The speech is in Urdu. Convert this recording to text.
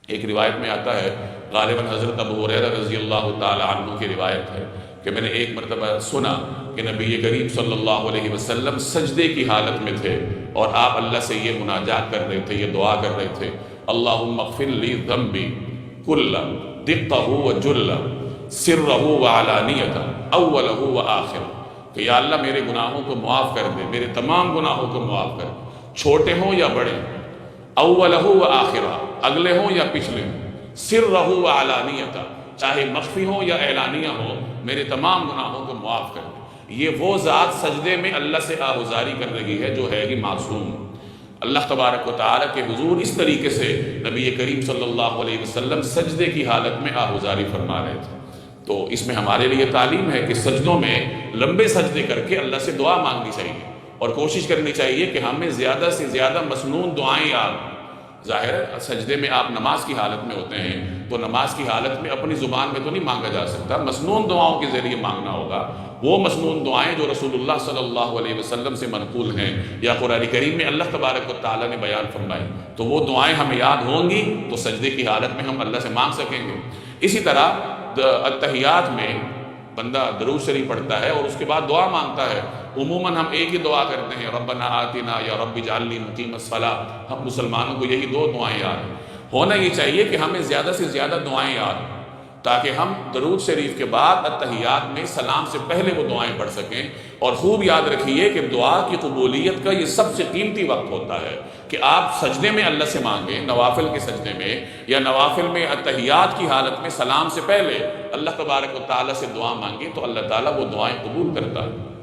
ایک روایت میں آتا ہے، غالباً حضرت ابو ہریرہ رضی اللہ تعالی عنہ کی روایت ہے کہ میں نے ایک مرتبہ سنا کہ نبی کریم صلی اللہ علیہ وسلم سجدے کی حالت میں تھے اور آپ اللہ سے یہ مناجات کر رہے تھے، یہ دعا کر رہے تھے، اللہم اغفر لی ذنبی کلہ دقہ و جلہ سرہ و علانیتہ اولہ و آخرہ، کہ یا اللہ میرے گناہوں کو معاف کر دے، میرے تمام گناہوں کو معاف کر دے، چھوٹے ہوں یا بڑے، اولہ و آخرہ، اگلے ہوں یا پچھلے ہوں، سرہ و علانیتہ، چاہے مخفی ہوں یا اعلانیہ ہوں، میرے تمام گناہوں کو معاف کر دے۔ یہ وہ ذات سجدے میں اللہ سے آہوزاری کر رہی ہے جو ہے ہی معصوم۔ اللہ تبارک و تعالیٰ کے حضور اس طریقے سے نبی کریم صلی اللہ علیہ وسلم سجدے کی حالت میں آہوزاری فرما رہے تھے۔ تو اس میں ہمارے لیے تعلیم ہے کہ سجدوں میں لمبے سجدے کر کے اللہ سے دعا مانگنی چاہیے اور کوشش کرنی چاہیے کہ ہمیں زیادہ سے زیادہ مسنون دعائیں یاد ہوں۔ ظاہر ہے سجدے میں آپ نماز کی حالت میں ہوتے ہیں تو نماز کی حالت میں اپنی زبان میں تو نہیں مانگا جا سکتا، مسنون دعاؤں کے ذریعے مانگنا ہوگا۔ وہ مسنون دعائیں جو رسول اللہ صلی اللہ علیہ وسلم سے منقول ہیں یا قرآن کریم میں اللہ تبارک و تعالیٰ نے بیان فرمائی، تو وہ دعائیں ہمیں یاد ہوں گی تو سجدے کی حالت میں ہم اللہ سے مانگ سکیں گے۔ اسی طرح التحیات میں بندہ درود شریف پڑھتا ہے اور اس کے بعد دعا مانگتا ہے۔ عموماً ہم ایک ہی دعا کرتے ہیں، ربنا آتنا یا رب اجعلنی مقیم الصلاۃ۔ ہم مسلمانوں کو یہی دو دعائیں یاد ہیں۔ ہونا یہ چاہیے کہ ہمیں زیادہ سے زیادہ دعائیں یاد ہوں تاکہ ہم درود شریف کے بعد التحیات میں سلام سے پہلے وہ دعائیں پڑھ سکیں۔ اور خوب یاد رکھیے کہ دعا کی قبولیت کا یہ سب سے قیمتی وقت ہوتا ہے کہ آپ سجدے میں اللہ سے مانگیں، نوافل کے سجدے میں یا نوافل میں التحیات کی حالت میں سلام سے پہلے اللہ تبارک و تعالیٰ سے دعا مانگیں تو اللہ تعالیٰ وہ دعائیں قبول کرتا ہے۔